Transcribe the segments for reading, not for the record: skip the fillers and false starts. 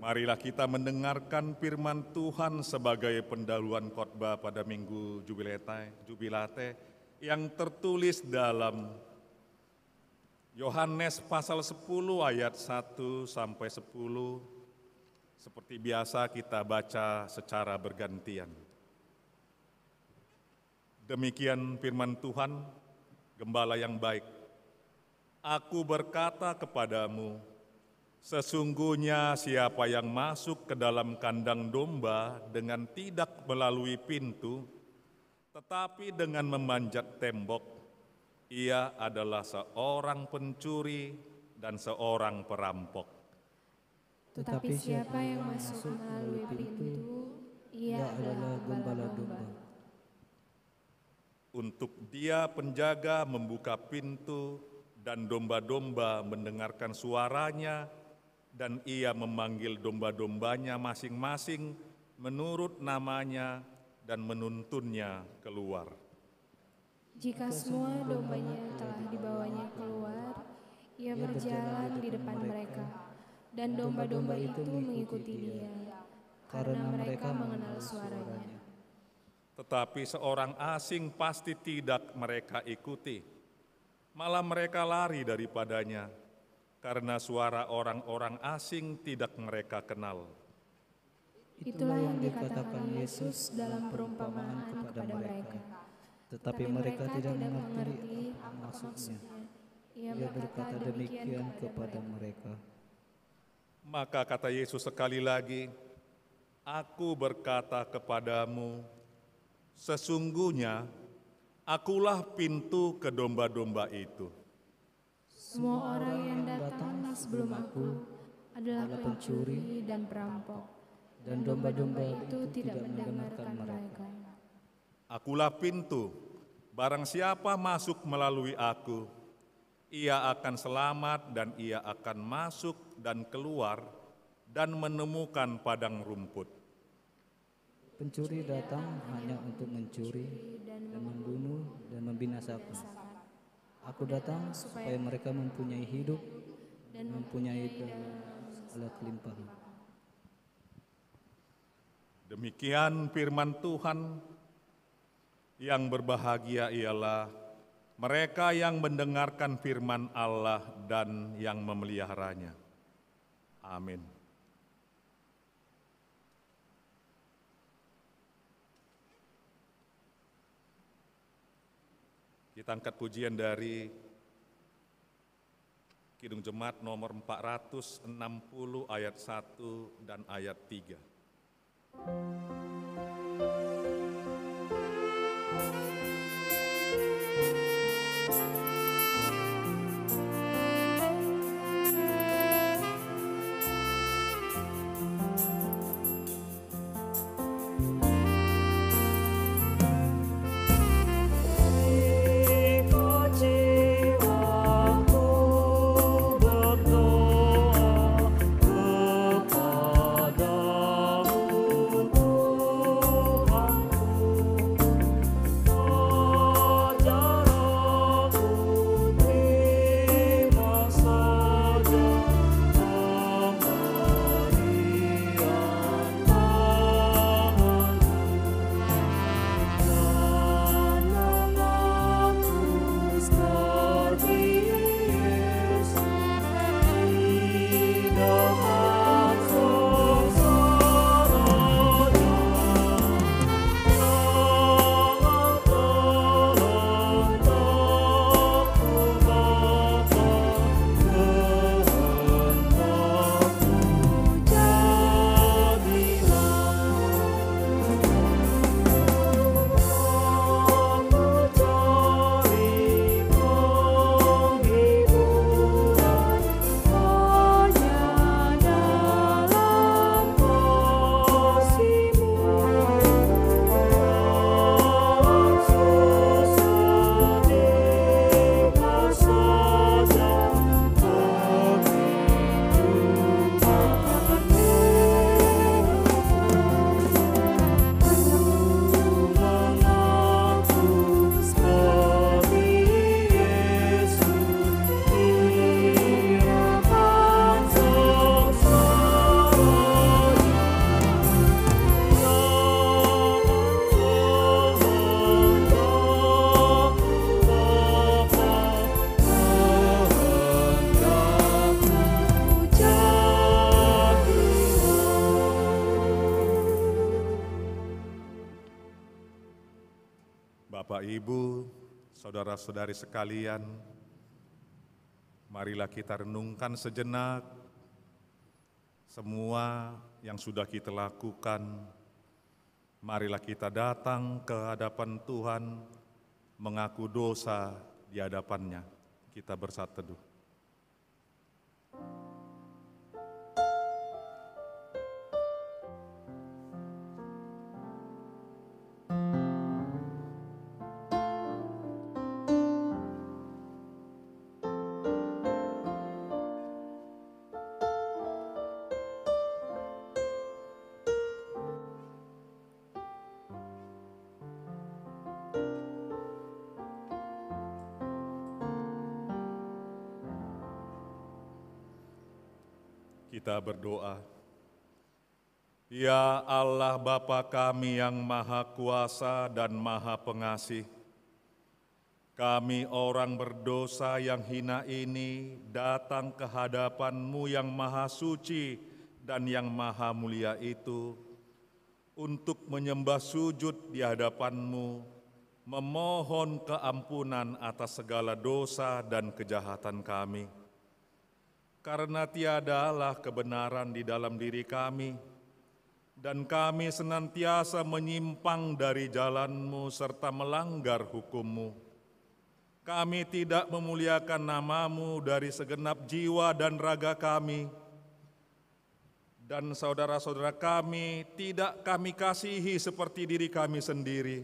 Marilah kita mendengarkan firman Tuhan sebagai pendahuluan khotbah pada Minggu Jubilate yang tertulis dalam Yohanes pasal 10 ayat 1 sampai 10. Seperti biasa kita baca secara bergantian. Demikian firman Tuhan, Gembala yang baik. Aku berkata kepadamu, sesungguhnya siapa yang masuk ke dalam kandang domba dengan tidak melalui pintu, tetapi dengan memanjat tembok, ia adalah seorang pencuri dan seorang perampok. Tetapi siapa yang masuk melalui pintu, ia adalah gembala domba. Untuk dia penjaga membuka pintu dan domba-domba mendengarkan suaranya, dan ia memanggil domba-dombanya masing-masing menurut namanya dan menuntunnya keluar. Jika semua dombanya telah dibawanya keluar, ia berjalan di depan mereka, dan domba-domba itu mengikuti dia, karena mereka mengenal suaranya. Tetapi seorang asing pasti tidak mereka ikuti, malah mereka lari daripadanya, karena suara orang-orang asing tidak mereka kenal. Itulah yang dikatakan Yesus dalam perumpamaan kepada mereka. Tetapi mereka tidak mengerti maksudnya. Ia berkata demikian kepada mereka. Maka kata Yesus sekali lagi, aku berkata kepadamu, sesungguhnya akulah pintu ke domba-domba itu. Semua orang yang datang sebelum aku adalah pencuri dan perampok, dan domba-domba itu tidak mendengarkan mereka. Akulah pintu, barang siapa masuk melalui aku, ia akan selamat dan ia akan masuk dan keluar dan menemukan padang rumput. Pencuri datang hanya untuk mencuri dan membunuh dan membinasakan. Aku datang supaya mereka mempunyai hidup dan mempunyai segala kelimpahan. Demikian firman Tuhan. Yang berbahagia ialah mereka yang mendengarkan firman Allah dan yang memeliharanya. Amin. Kita angkat pujian dari Kidung Jemaat nomor 460 ayat 1 dan ayat 3. Bapak, Ibu, saudara-saudari sekalian, marilah kita renungkan sejenak semua yang sudah kita lakukan. Marilah kita datang ke hadapan Tuhan, mengaku dosa di hadapan-Nya. Kita bersatu teduh. Kita berdoa. Ya Allah Bapa kami yang Maha Kuasa dan Maha Pengasih, kami orang berdosa yang hina ini datang ke hadapan-Mu yang Maha Suci dan yang Maha Mulia itu untuk menyembah sujud di hadapan-Mu, memohon keampunan atas segala dosa dan kejahatan kami. Karena tiadalah kebenaran di dalam diri kami, dan kami senantiasa menyimpang dari jalan-Mu serta melanggar hukum-Mu. Kami tidak memuliakan nama-Mu dari segenap jiwa dan raga kami, dan saudara-saudara kami tidak kami kasihi seperti diri kami sendiri.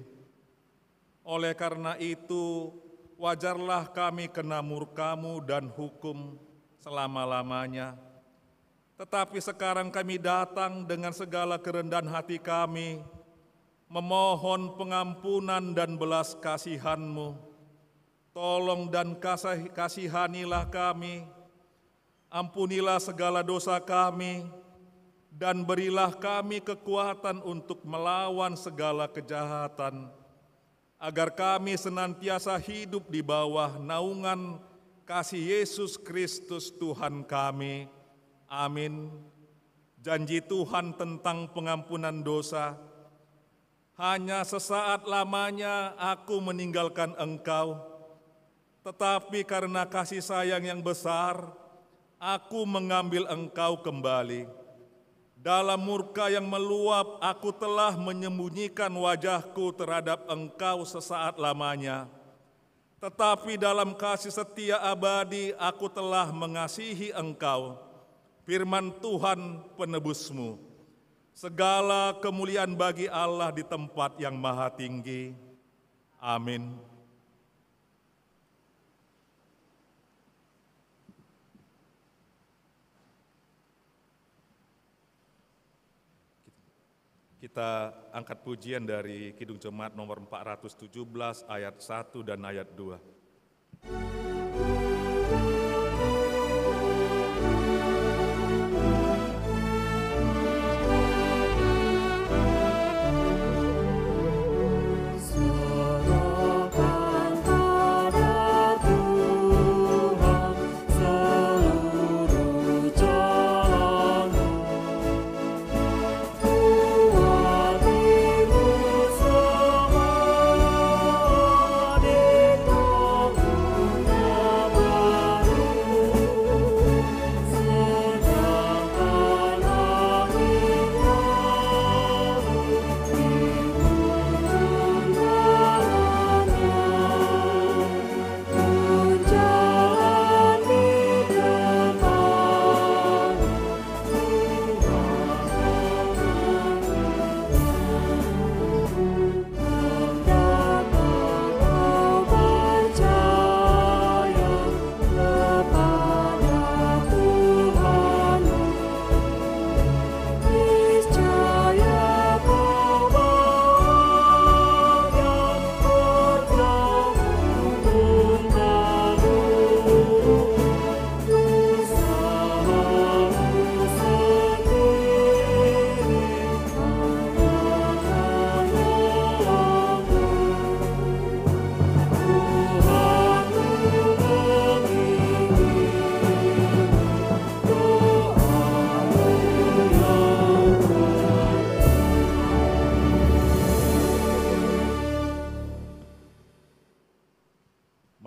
Oleh karena itu, wajarlah kami kena murka-Mu dan hukum selama-lamanya. Tetapi sekarang kami datang dengan segala kerendahan hati kami, memohon pengampunan dan belas kasihan-Mu. Tolong dan kasihanilah kami, ampunilah segala dosa kami, dan berilah kami kekuatan untuk melawan segala kejahatan, agar kami senantiasa hidup di bawah naungan kasih Yesus Kristus Tuhan kami. Amin. Janji Tuhan tentang pengampunan dosa. Hanya sesaat lamanya aku meninggalkan engkau, tetapi karena kasih sayang yang besar, aku mengambil engkau kembali. Dalam murka yang meluap, aku telah menyembunyikan wajahku terhadap engkau sesaat lamanya. Tetapi dalam kasih setia abadi aku telah mengasihi engkau, firman Tuhan penebus-Mu. Segala kemuliaan bagi Allah di tempat yang maha tinggi. Amin. Kita angkat pujian dari Kidung Jemaat nomor 417 ayat 1 dan ayat 2. Semua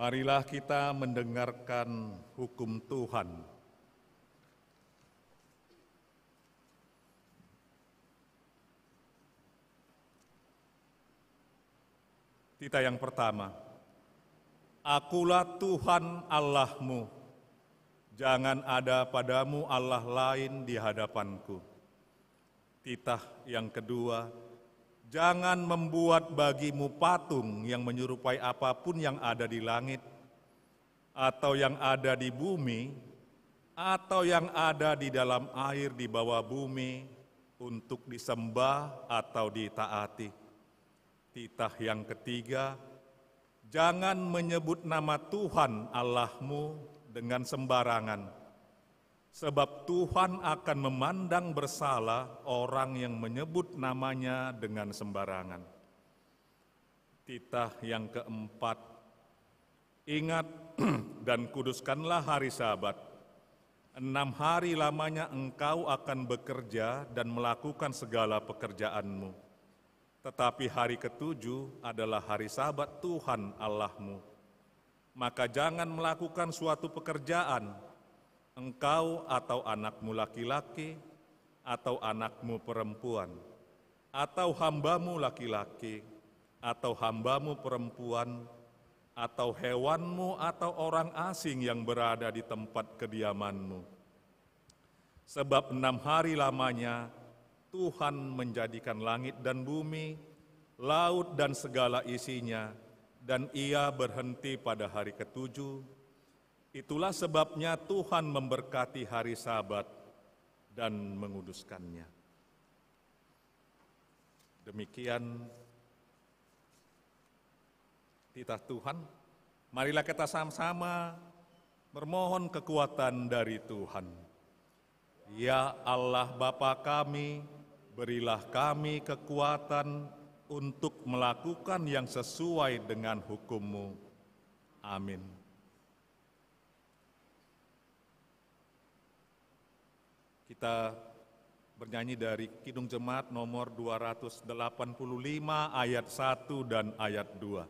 Marilah kita mendengarkan hukum Tuhan. Tita yang pertama, Akulah Tuhan Allahmu, jangan ada padamu Allah lain di hadapanku. Titah yang kedua, jangan membuat bagimu patung yang menyerupai apapun yang ada di langit, atau yang ada di bumi, atau yang ada di dalam air di bawah bumi, untuk disembah atau ditaati. Titah yang ketiga, jangan menyebut nama Tuhan Allahmu dengan sembarangan, sebab Tuhan akan memandang bersalah orang yang menyebut namanya dengan sembarangan. Titah yang keempat, ingat dan kuduskanlah hari Sabat. 6 hari lamanya engkau akan bekerja dan melakukan segala pekerjaanmu. Tetapi hari ke-7 adalah hari Sabat Tuhan Allahmu. Maka jangan melakukan suatu pekerjaan, engkau atau anakmu laki-laki, atau anakmu perempuan, atau hambamu laki-laki, atau hambamu perempuan, atau hewanmu atau orang asing yang berada di tempat kediamanmu. Sebab 6 hari lamanya Tuhan menjadikan langit dan bumi, laut dan segala isinya, dan Ia berhenti pada hari ke-7. Itulah sebabnya Tuhan memberkati hari Sabat dan menguduskannya. Demikian titah Tuhan. Marilah kita sama-sama memohon kekuatan dari Tuhan. Ya Allah Bapa kami, berilah kami kekuatan untuk melakukan yang sesuai dengan hukum-Mu. Amin. Kita bernyanyi dari Kidung Jemaat nomor 285 ayat 1 dan ayat 2.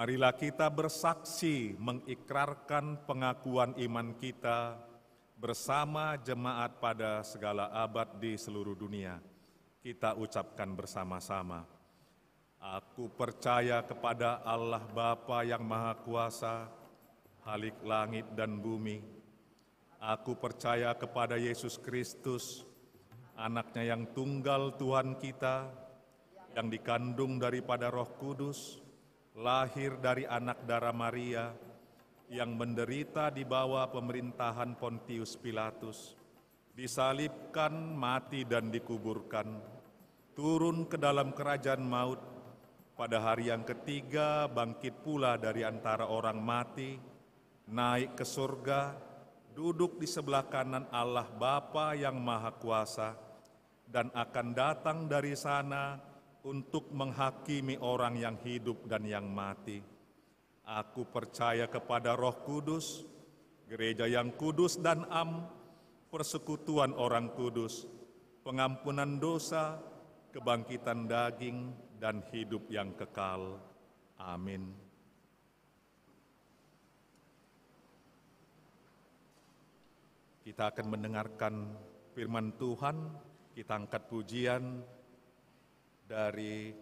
Marilah kita bersaksi mengikrarkan pengakuan iman kita bersama jemaat pada segala abad di seluruh dunia. Kita ucapkan bersama-sama. Aku percaya kepada Allah Bapa yang Maha Kuasa, Khalik langit dan bumi. Aku percaya kepada Yesus Kristus, Anaknya yang tunggal Tuhan kita, yang dikandung daripada Roh Kudus, lahir dari anak darah Maria, yang menderita di bawah pemerintahan Pontius Pilatus, disalibkan, mati dan dikuburkan, turun ke dalam kerajaan maut, pada hari yang ketiga bangkit pula dari antara orang mati, naik ke surga, duduk di sebelah kanan Allah Bapa yang Maha Kuasa, dan akan datang dari sana untuk menghakimi orang yang hidup dan yang mati. Aku percaya kepada Roh Kudus, gereja yang kudus dan persekutuan orang kudus, pengampunan dosa, kebangkitan daging, dan hidup yang kekal. Amin. Kita akan mendengarkan firman Tuhan, kita angkat pujian dari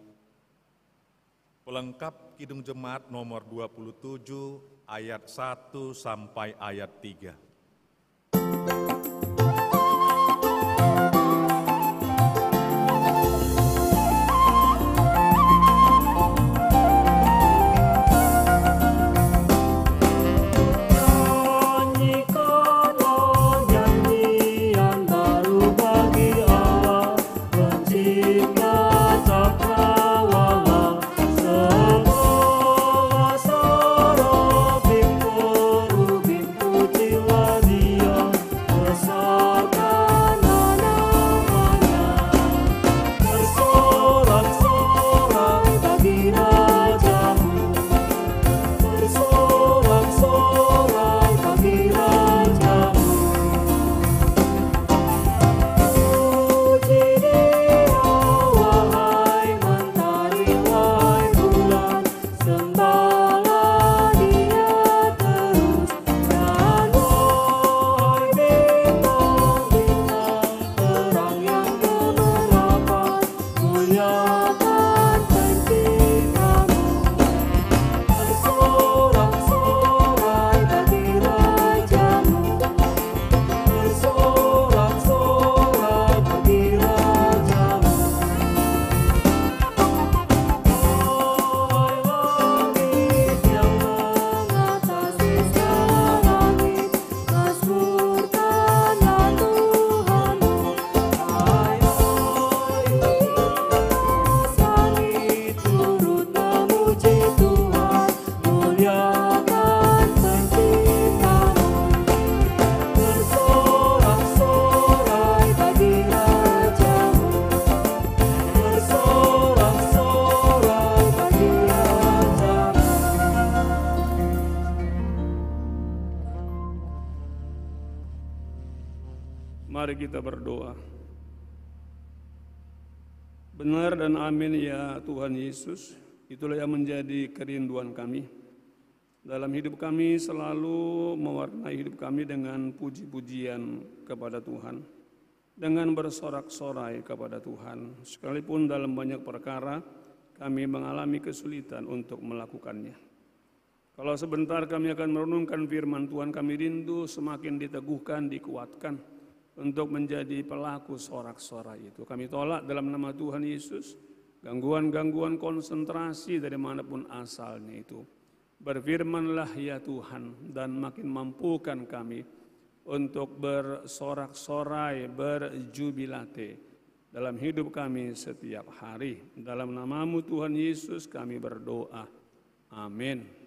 pelengkap Kidung Jemaat nomor 27 ayat 1 sampai ayat 3. Mari kita berdoa. Benar dan amin ya Tuhan Yesus, itulah yang menjadi kerinduan kami. Dalam hidup kami selalu mewarnai hidup kami dengan puji-pujian kepada Tuhan, dengan bersorak-sorai kepada Tuhan, sekalipun dalam banyak perkara kami mengalami kesulitan untuk melakukannya. Kalau sebentar kami akan merenungkan firman Tuhan, kami rindu semakin diteguhkan, dikuatkan untuk menjadi pelaku sorak-sorai itu. Kami tolak dalam nama Tuhan Yesus gangguan-gangguan konsentrasi dari manapun asalnya itu. Berfirmanlah ya Tuhan, dan makin mampukan kami untuk bersorak-sorai, berjubilate dalam hidup kami setiap hari. Dalam nama-Mu Tuhan Yesus kami berdoa. Amin.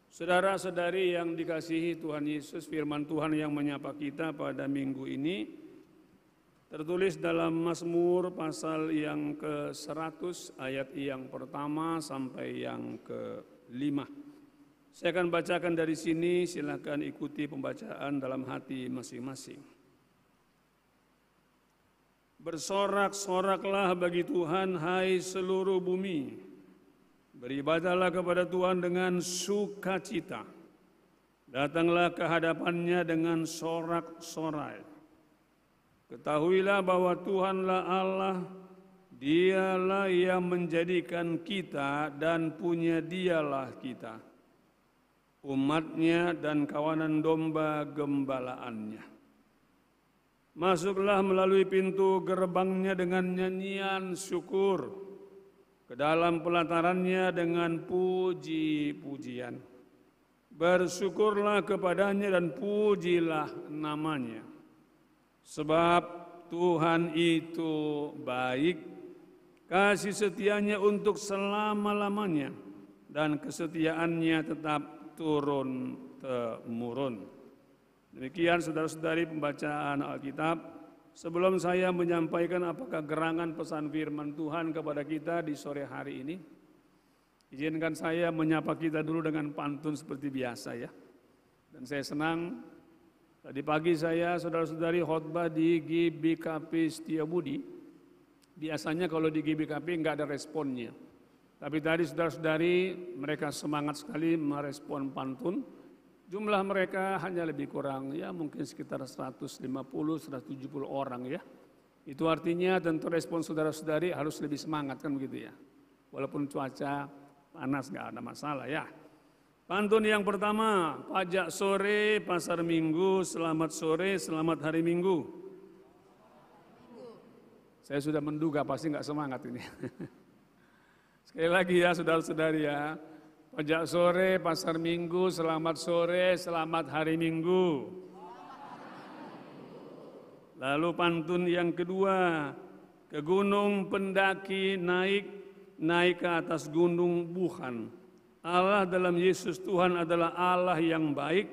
Saudara-saudari yang dikasihi Tuhan Yesus, firman Tuhan yang menyapa kita pada minggu ini tertulis dalam Mazmur pasal yang ke-100 ayat yang pertama sampai yang ke-5. Saya akan bacakan dari sini, silakan ikuti pembacaan dalam hati masing-masing. Bersorak-soraklah bagi Tuhan, hai seluruh bumi. Beribadahlah kepada Tuhan dengan sukacita. Datanglah ke hadapannya dengan sorak-sorai. Ketahuilah bahwa Tuhanlah Allah, Dialah yang menjadikan kita dan punya Dialah kita, umatnya dan kawanan domba gembalaannya. Masuklah melalui pintu gerbangnya dengan nyanyian syukur, ke dalam pelatarannya dengan puji-pujian. Bersyukurlah kepadanya dan pujilah namanya. Sebab Tuhan itu baik, kasih setianya untuk selama-lamanya, dan kesetiaannya tetap turun-temurun. Demikian saudara-saudari pembacaan Alkitab. Sebelum saya menyampaikan apakah gerangan pesan firman Tuhan kepada kita di sore hari ini, Izinkan saya menyapa kita dulu dengan pantun seperti biasa ya. Dan saya senang tadi pagi saya saudara-saudari khotbah di GBKP Setiabudi. Biasanya kalau di GBKP enggak ada responnya. Tapi tadi saudara-saudari mereka semangat sekali merespon pantun. Jumlah mereka hanya lebih kurang ya mungkin sekitar 150-170 orang ya. Itu artinya tentu respon saudara-saudari harus lebih semangat kan begitu ya. Walaupun cuaca panas nggak ada masalah ya. Pantun yang pertama, pajak sore, pasar minggu, selamat sore, selamat hari minggu. Saya sudah menduga pasti nggak semangat ini. Sekali lagi ya saudara-saudari ya. Pajak sore, pasar minggu, selamat sore, selamat hari minggu. Lalu pantun yang kedua, ke gunung pendaki naik ke atas gunung bukan. Allah dalam Yesus Tuhan adalah Allah yang baik.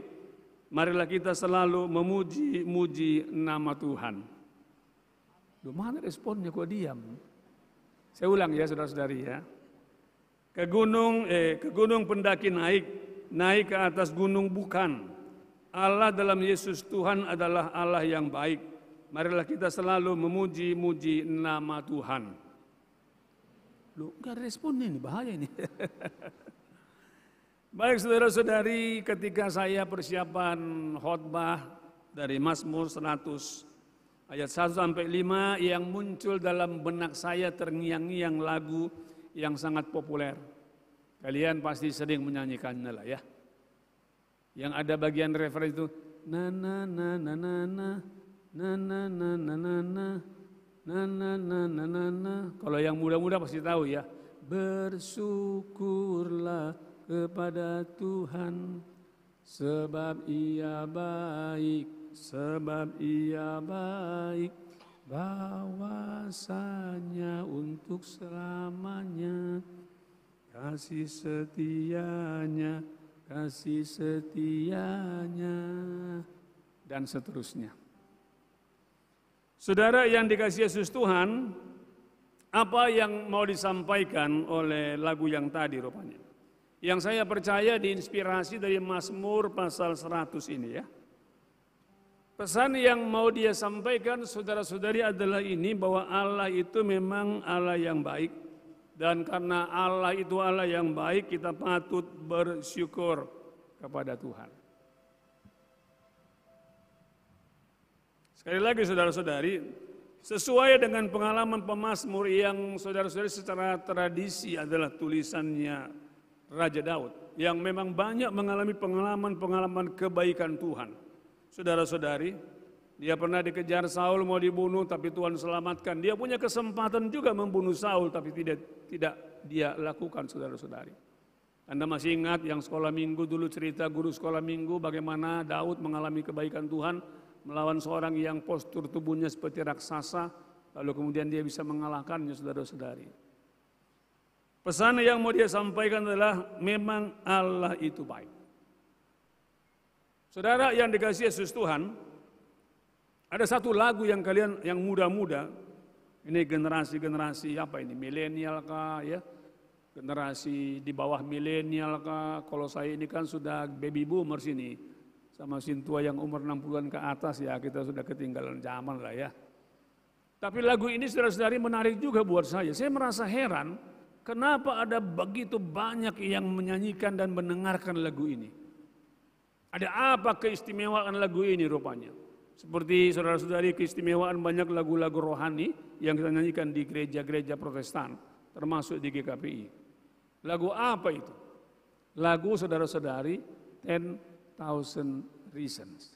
Marilah kita selalu memuji-muji nama Tuhan. Duh, mana responnya kok diam? Saya ulang ya saudara-saudari ya. Ke gunung pendaki naik ke atas gunung bukan. Allah dalam Yesus Tuhan adalah Allah yang baik. Marilah kita selalu memuji-muji nama Tuhan. Loh, enggak ada responnya ini, bahaya ini. Baik saudara-saudari, ketika saya persiapan khotbah dari Mazmur 100 ayat 1 sampai 5 yang muncul dalam benak saya terngiang-ngiang lagu yang sangat populer. Kalian pasti sering menyanyikannya lah ya. Yang ada bagian referen itu na na na na na na na na na na na na na na na na na na. Kalau yang muda-muda pasti tahu ya. Bersyukurlah kepada Tuhan sebab Ia baik, bahwasanya untuk selamanya kasih setianya dan seterusnya. Saudara yang dikasihi Yesus Tuhan, apa yang mau disampaikan oleh lagu yang tadi rupanya? Yang saya percaya diinspirasi dari Mazmur pasal 100 ini ya. Pesan yang mau dia sampaikan saudara-saudari adalah ini, bahwa Allah itu memang Allah yang baik. Dan karena Allah itu Allah yang baik, kita patut bersyukur kepada Tuhan. Sekali lagi saudara-saudari, sesuai dengan pengalaman pemazmur yang saudara-saudari secara tradisi adalah tulisannya Raja Daud, yang memang banyak mengalami pengalaman-pengalaman kebaikan Tuhan. Saudara-saudari, dia pernah dikejar Saul mau dibunuh tapi Tuhan selamatkan. Dia punya kesempatan juga membunuh Saul tapi tidak dia lakukan saudara-saudari. Anda masih ingat yang sekolah minggu dulu cerita guru sekolah minggu bagaimana Daud mengalami kebaikan Tuhan melawan seorang yang postur tubuhnya seperti raksasa, lalu kemudian dia bisa mengalahkannya saudara-saudari. Pesan yang mau dia sampaikan adalah memang Allah itu baik. Saudara yang dikasihi Yesus Tuhan, ada satu lagu yang kalian yang muda-muda, ini generasi apa ini, milenial kah ya, generasi di bawah milenial kah, kalau saya ini kan sudah baby boomer sini, sama sintua yang umur 60-an ke atas ya, kita sudah ketinggalan zaman lah ya. Tapi lagu ini saudara-saudari menarik juga buat saya merasa heran, kenapa ada begitu banyak yang menyanyikan dan mendengarkan lagu ini. Ada apa keistimewaan lagu ini rupanya? Seperti saudara-saudari keistimewaan banyak lagu-lagu rohani yang kita nyanyikan di gereja-gereja Protestan, termasuk di GKPI. Lagu apa itu? Lagu saudara-saudari 10,000 Reasons.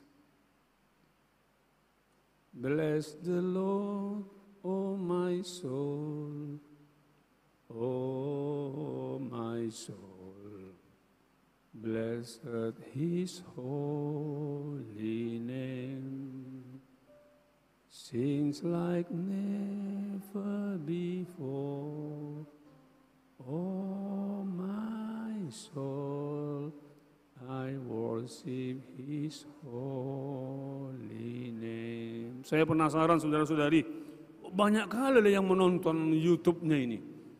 Bless the Lord, oh my soul, oh my soul. Blessed His holy name, sings like never before. Oh my soul, I worship His holy name. Saya penasaran saudara-saudari, banyak kali yang menonton YouTube-nya ini.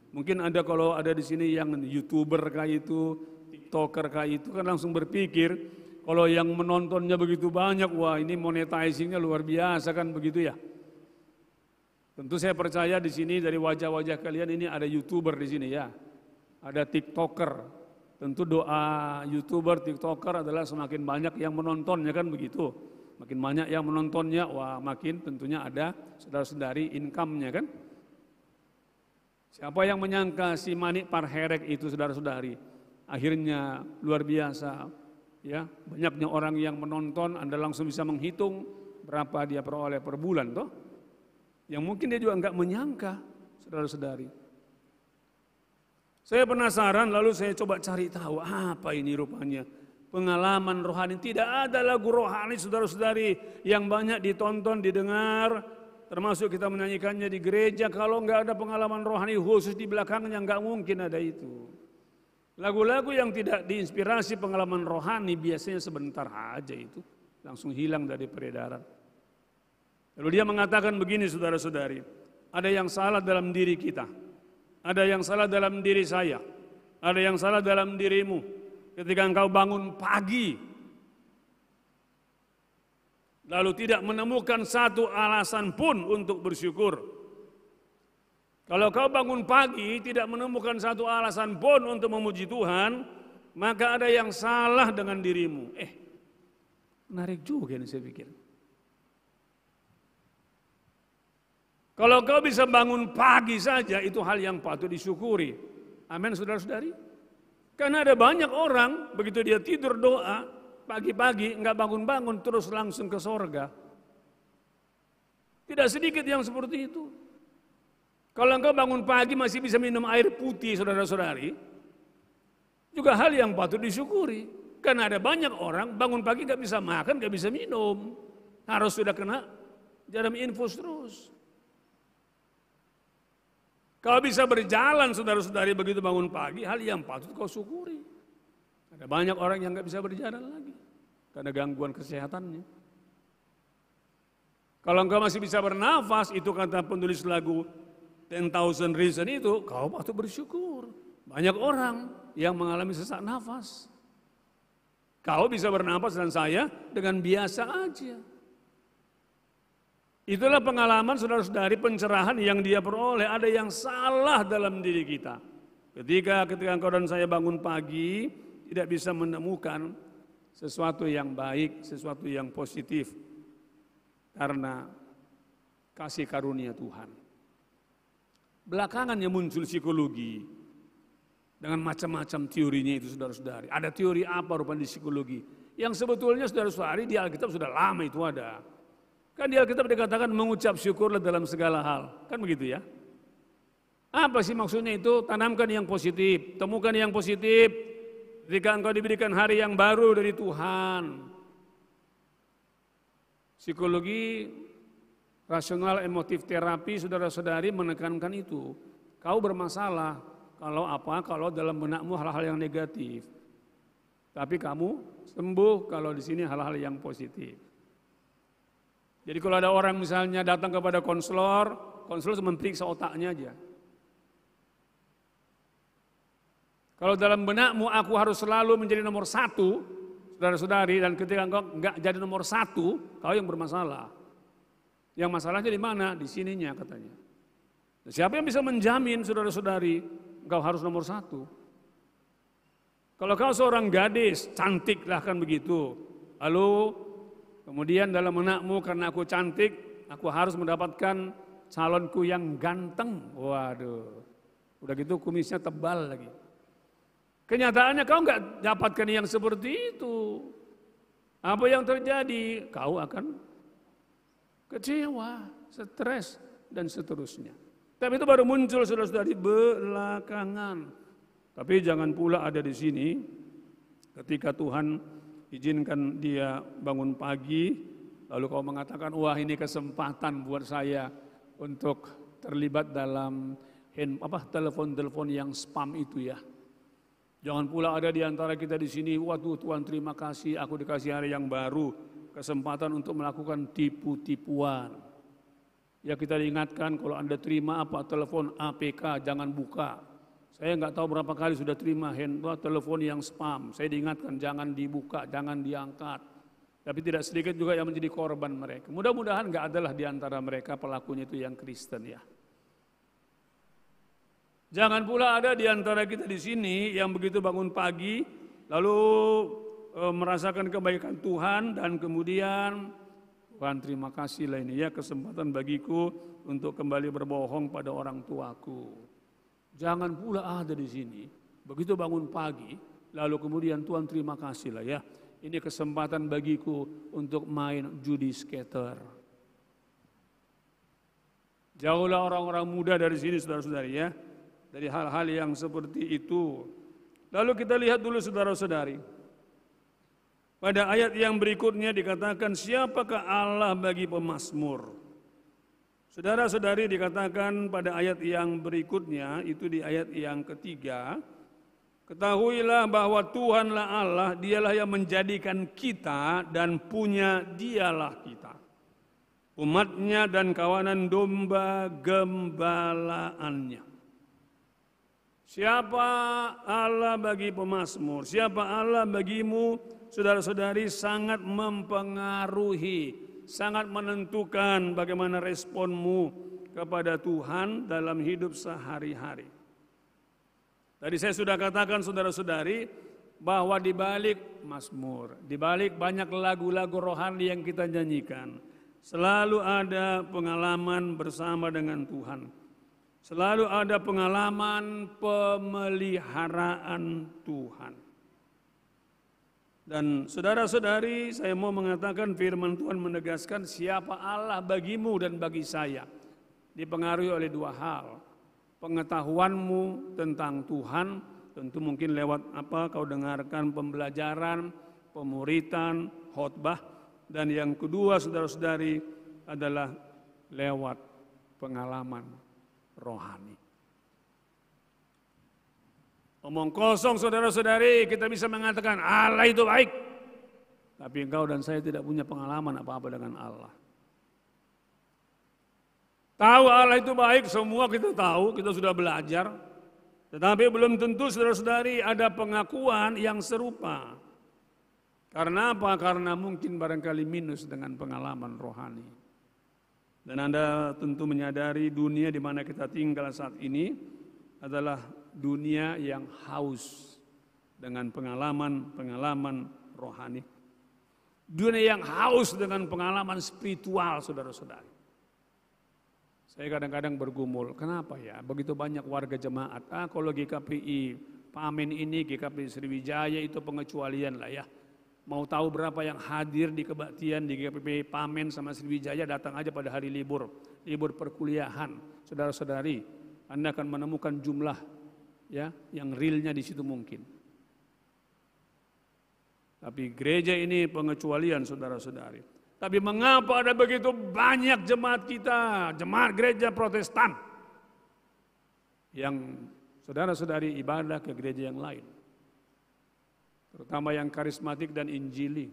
Mungkin ada kalau ada di sini yang YouTuber kayak itu, TikToker kayak itu kan langsung berpikir kalau yang menontonnya begitu banyak, wah ini monetizingnya luar biasa kan begitu ya. Tentu saya percaya di sini dari wajah-wajah kalian ini ada YouTuber di sini ya. Ada TikToker. Tentu doa YouTuber, TikToker adalah semakin banyak yang menontonnya kan begitu. Makin banyak yang menontonnya, wah makin tentunya ada saudara-saudari income-nya kan. Siapa yang menyangka si Manik Parherek itu saudara-saudari, akhirnya luar biasa, ya banyaknya orang yang menonton, Anda langsung bisa menghitung berapa dia peroleh per bulan toh. Yang mungkin dia juga enggak menyangka, saudara-saudari. Saya penasaran, lalu saya coba cari tahu apa ini rupanya. Pengalaman rohani, tidak ada lagu rohani saudara-saudari yang banyak ditonton, didengar, termasuk kita menyanyikannya di gereja. Kalau enggak ada pengalaman rohani khusus di belakangnya, enggak mungkin ada itu. Lagu-lagu yang tidak diinspirasi pengalaman rohani biasanya sebentar aja itu, langsung hilang dari peredaran. Lalu dia mengatakan begini saudara-saudari, ada yang salah dalam diri kita, ada yang salah dalam diri saya, ada yang salah dalam dirimu. Ketika engkau bangun pagi, lalu tidak menemukan satu alasan pun untuk bersyukur. Kalau kau bangun pagi tidak menemukan satu alasan pun untuk memuji Tuhan, maka ada yang salah dengan dirimu. Menarik juga ini saya pikir. Kalau kau bisa bangun pagi saja, itu hal yang patut disyukuri. Amin saudara-saudari. Karena ada banyak orang, begitu dia tidur doa, pagi-pagi enggak bangun-bangun, terus langsung ke sorga. Tidak sedikit yang seperti itu. Kalau engkau bangun pagi masih bisa minum air putih, saudara-saudari, juga hal yang patut disyukuri. Karena ada banyak orang bangun pagi enggak bisa makan, enggak bisa minum. Harus sudah kena jarum infus terus. Kalau bisa berjalan saudara-saudari begitu bangun pagi, hal yang patut kau syukuri. Ada banyak orang yang nggak bisa berjalan lagi karena gangguan kesehatannya. Kalau engkau masih bisa bernafas, itu kata penulis lagu 10,000 Reasons itu, kau patut bersyukur. Banyak orang yang mengalami sesak nafas. Kau bisa bernafas dan saya dengan biasa aja. Itulah pengalaman saudara-saudari pencerahan yang dia peroleh. Ada yang salah dalam diri kita. Ketika engkau dan saya bangun pagi, tidak bisa menemukan sesuatu yang baik, sesuatu yang positif. Karena kasih karunia Tuhan. Belakangannya muncul psikologi. Dengan macam-macam teorinya itu saudara-saudari. Ada teori apa rupanya di psikologi. Yang sebetulnya saudara-saudari di Alkitab sudah lama itu ada. Kan di Alkitab dikatakan mengucap syukurlah dalam segala hal. Kan begitu ya. Apa sih maksudnya itu? Tanamkan yang positif, temukan yang positif. Ketika engkau diberikan hari yang baru dari Tuhan. Psikologi rasional emotif terapi saudara-saudari menekankan itu. Kau bermasalah kalau apa? Kalau dalam benakmu hal-hal yang negatif. Tapi kamu sembuh kalau di sini hal-hal yang positif. Jadi kalau ada orang misalnya datang kepada konselor memeriksa otaknya aja. Kalau dalam benakmu aku harus selalu menjadi nomor 1, saudara-saudari, dan ketika engkau enggak jadi nomor 1, kau yang bermasalah. Yang masalahnya di mana? Di sininya katanya. Nah, siapa yang bisa menjamin saudara-saudari engkau harus nomor 1? Kalau kau seorang gadis, cantik lah kan begitu. Lalu kemudian dalam benakmu karena aku cantik, aku harus mendapatkan calonku yang ganteng. Waduh, udah gitu kumisnya tebal lagi. Kenyataannya kau enggak dapatkan yang seperti itu. Apa yang terjadi? Kau akan kecewa, stres, dan seterusnya. Tapi itu baru muncul saudara-saudari belakangan. Tapi jangan pula ada di sini ketika Tuhan izinkan dia bangun pagi, lalu kau mengatakan, wah ini kesempatan buat saya untuk terlibat dalam telepon-telepon yang spam itu ya. Jangan pula ada di antara kita di sini, waduh Tuhan terima kasih, aku dikasih hari yang baru, kesempatan untuk melakukan tipu-tipuan. Ya kita diingatkan kalau Anda terima apa telepon APK jangan buka. Saya nggak tahu berapa kali sudah terima telepon yang spam. Saya diingatkan jangan dibuka, jangan diangkat. Tapi tidak sedikit juga yang menjadi korban mereka. Mudah-mudahan nggak adalah di antara mereka pelakunya itu yang Kristen ya. Jangan pula ada di antara kita di sini yang begitu bangun pagi lalu merasakan kebaikan Tuhan dan kemudian Tuhan terima kasih lah ini ya kesempatan bagiku untuk kembali berbohong pada orang tuaku. Jangan pula ada di sini begitu bangun pagi lalu kemudian Tuhan terima kasih lah ya. Ini kesempatan bagiku untuk main judi skater. Jauhlah orang-orang muda dari sini saudara-saudari ya. Dari hal-hal yang seperti itu. Lalu kita lihat dulu saudara-saudari. Pada ayat yang berikutnya dikatakan siapakah Allah bagi pemazmur. Saudara-saudari dikatakan pada ayat yang berikutnya itu di ayat yang ketiga. Ketahuilah bahwa Tuhanlah Allah, dialah yang menjadikan kita dan punya dialah kita. Umatnya dan kawanan domba gembalaannya. Siapa Allah bagi pemazmur? Siapa Allah bagimu? Saudara-saudari sangat mempengaruhi, sangat menentukan bagaimana responmu kepada Tuhan dalam hidup sehari-hari. Tadi saya sudah katakan saudara-saudari bahwa di balik mazmur, di balik banyak lagu-lagu rohani yang kita nyanyikan, selalu ada pengalaman bersama dengan Tuhan. Selalu ada pengalaman pemeliharaan Tuhan. Dan saudara-saudari, saya mau mengatakan firman Tuhan menegaskan siapa Allah bagimu dan bagi saya. Dipengaruhi oleh dua hal. Pengetahuanmu tentang Tuhan, tentu mungkin lewat apa kau dengarkan pembelajaran, pemuritan, khotbah. Dan yang kedua saudara-saudari adalah lewat pengalaman rohani. Omong kosong saudara-saudari, kita bisa mengatakan Allah itu baik. Tapi engkau dan saya tidak punya pengalaman apa-apa dengan Allah. Tahu Allah itu baik, semua kita tahu, kita sudah belajar. Tetapi belum tentu saudara-saudari ada pengakuan yang serupa. Karena apa? Karena mungkin barangkali minus dengan pengalaman rohani. Dan Anda tentu menyadari dunia di mana kita tinggal saat ini adalah dunia yang haus dengan pengalaman rohani. Dunia yang haus dengan pengalaman spiritual, saudara-saudari. Saya kadang-kadang bergumul, kenapa ya begitu banyak warga jemaat, kalau GKPI Pamen ini, GKPI Sriwijaya itu pengecualian lah ya. Mau tahu berapa yang hadir di kebaktian di GKPI Pamen sama Sriwijaya, datang aja pada hari libur perkuliahan. Saudara-saudari, Anda akan menemukan jumlah ya yang realnya di situ mungkin. Tapi gereja ini pengecualian saudara-saudari. Tapi mengapa ada begitu banyak jemaat kita, jemaat gereja Protestan yang saudara-saudari ibadah ke gereja yang lain, terutama yang karismatik dan injili?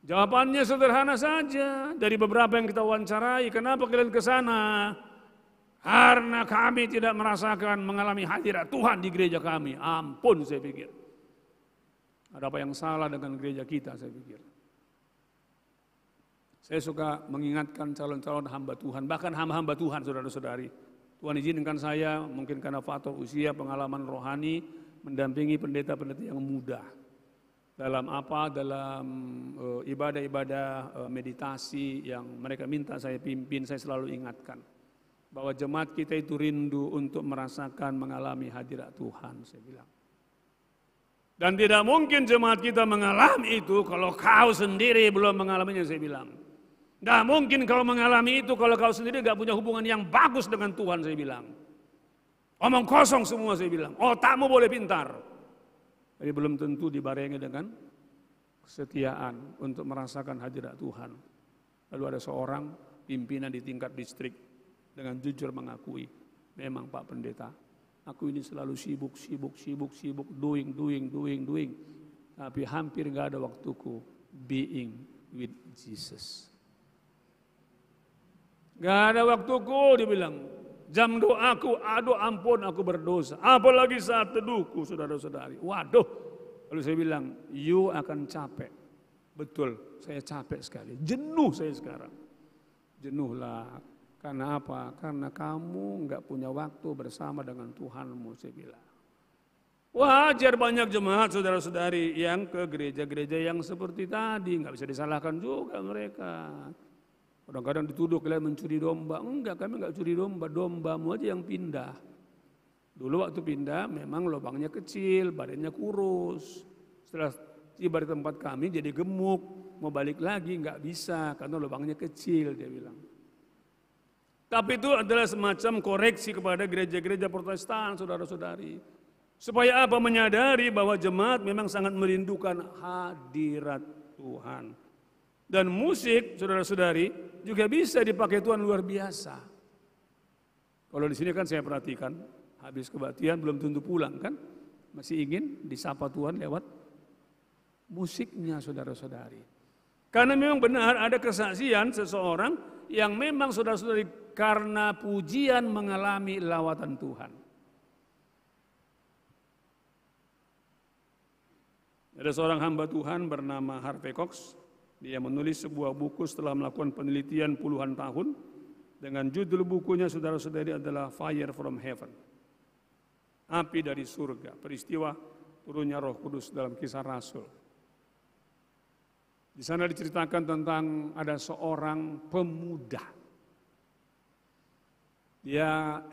Jawabannya sederhana saja. Dari beberapa yang kita wawancarai, kenapa kalian ke sana? Karena kami tidak merasakan mengalami hadirat Tuhan di gereja kami. Ampun, saya pikir. Ada apa yang salah dengan gereja kita, saya pikir. Saya suka mengingatkan calon-calon hamba Tuhan, bahkan hamba-hamba Tuhan, saudara-saudari. Tuhan izinkan saya, mungkin karena faktor usia, pengalaman rohani, mendampingi pendeta-pendeta yang muda. Dalam apa? Dalam ibadah-ibadah meditasi yang mereka minta saya pimpin, saya selalu ingatkan. Bahwa jemaat kita itu rindu untuk merasakan mengalami hadirat Tuhan, saya bilang. Dan tidak mungkin jemaat kita mengalami itu kalau kau sendiri belum mengalaminya, saya bilang. Tidak mungkin kalau mengalami itu kalau kau sendiri gak punya hubungan yang bagus dengan Tuhan, saya bilang. Omong kosong semua, saya bilang. Otakmu boleh pintar. Tapi belum tentu dibarengi dengan kesetiaan untuk merasakan hadirat Tuhan. Lalu ada seorang pimpinan di tingkat distrik dengan jujur mengakui, memang Pak Pendeta, aku ini selalu sibuk, doing. Tapi hampir gak ada waktuku being with Jesus. Gak ada waktuku, dia bilang. Jam doaku, aduh ampun aku berdosa. Apalagi saat teduhku, saudara-saudari. Waduh, lalu saya bilang, you akan capek. Betul, saya capek sekali. Jenuh saya sekarang. Jenuhlah. Karena apa? Karena kamu nggak punya waktu bersama dengan Tuhanmu, saya bilang. Wajar banyak jemaat saudara-saudari yang ke gereja-gereja yang seperti tadi. Nggak bisa disalahkan juga mereka. Kadang-kadang dituduh kalian mencuri domba. Enggak, kami enggak curi domba. Dombamu aja yang pindah. Dulu waktu pindah memang lubangnya kecil, badannya kurus. Setelah tiba di tempat kami jadi gemuk. Mau balik lagi enggak bisa karena lubangnya kecil, dia bilang. Tapi itu adalah semacam koreksi kepada gereja-gereja Protestan, saudara-saudari. Supaya apa? Menyadari bahwa jemaat memang sangat merindukan hadirat Tuhan. Dan musik, saudara-saudari, juga bisa dipakai Tuhan luar biasa. Kalau di sini kan saya perhatikan, habis kebaktian belum tentu pulang kan, masih ingin disapa Tuhan lewat musiknya, saudara-saudari. Karena memang benar ada kesaksian seseorang yang memang saudara-saudari karena pujian mengalami lawatan Tuhan. Ada seorang hamba Tuhan bernama Harvey Cox. Dia menulis sebuah buku setelah melakukan penelitian puluhan tahun dengan judul bukunya saudara-saudari adalah Fire from Heaven. Api dari surga, peristiwa turunnya Roh Kudus dalam Kisah Rasul. Di sana diceritakan tentang ada seorang pemuda. Dia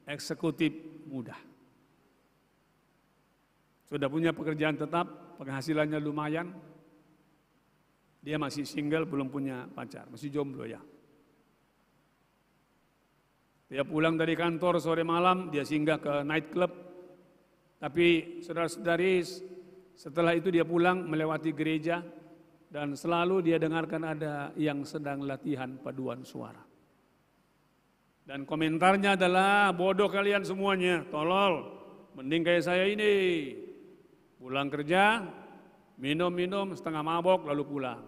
eksekutif muda. Sudah punya pekerjaan tetap, penghasilannya lumayan. Dia masih single, belum punya pacar, masih jomblo ya. Dia pulang dari kantor sore malam, dia singgah ke night club. Tapi saudara-saudari, setelah itu dia pulang melewati gereja dan selalu dia dengarkan ada yang sedang latihan paduan suara. Dan komentarnya adalah, bodoh kalian semuanya, tolol, mending kayak saya ini. Pulang kerja, minum-minum setengah mabok lalu pulang.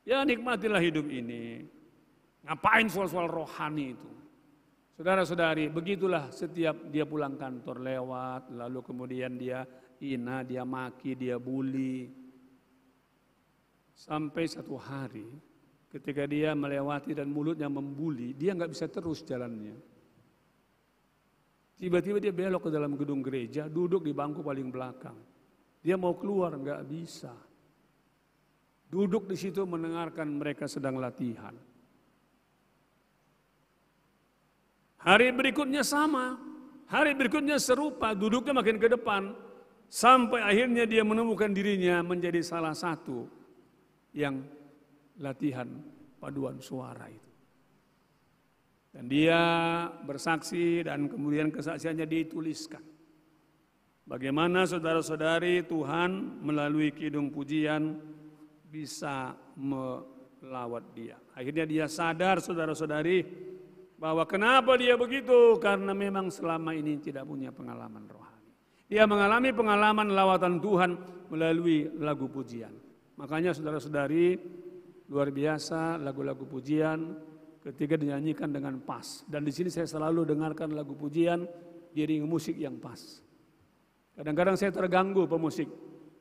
Ya nikmatilah hidup ini. Ngapain soal-soal rohani itu? Saudara-saudari, begitulah setiap dia pulang kantor lewat, lalu kemudian dia hina, dia maki, dia bully. Sampai satu hari ketika dia melewati dan mulutnya membuli, dia nggak bisa terus jalannya. Tiba-tiba dia belok ke dalam gedung gereja, duduk di bangku paling belakang. Dia mau keluar, nggak bisa. Duduk di situ mendengarkan mereka sedang latihan. Hari berikutnya sama, hari berikutnya serupa, duduknya makin ke depan. Sampai akhirnya dia menemukan dirinya menjadi salah satu yang latihan paduan suara itu. Dan dia bersaksi dan kemudian kesaksiannya dituliskan. Bagaimana saudara-saudari Tuhan melalui kidung pujian bisa melawat dia. Akhirnya dia sadar saudara-saudari bahwa kenapa dia begitu, karena memang selama ini tidak punya pengalaman rohani. Dia mengalami pengalaman lawatan Tuhan melalui lagu pujian. Makanya saudara-saudari luar biasa lagu-lagu pujian ketika dinyanyikan dengan pas. Dan di sini saya selalu dengarkan lagu pujian diiringi musik yang pas. Kadang-kadang saya terganggu pemusik.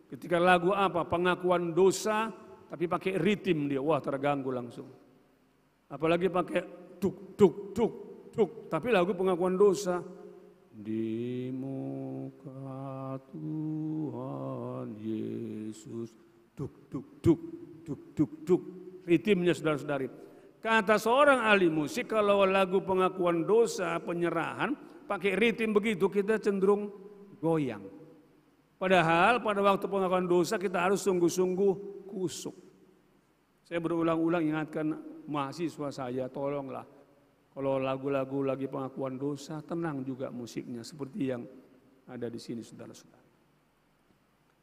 Ketika lagu apa, pengakuan dosa, tapi pakai ritme dia, wah terganggu langsung. Apalagi pakai tuk, tuk, tuk, tuk, tapi lagu pengakuan dosa. Di muka Tuhan Yesus, tuk, tuk, tuk, tuk, tuk, tuk. Ritmenya saudara-saudari. Kata seorang ahli musik, kalau lagu pengakuan dosa, penyerahan, pakai ritme begitu, kita cenderung goyang. Padahal pada waktu pengakuan dosa kita harus sungguh-sungguh kusuk. Saya berulang-ulang ingatkan mahasiswa saya, tolonglah kalau lagu-lagu lagi pengakuan dosa, tenang juga musiknya seperti yang ada di sini saudara-saudara.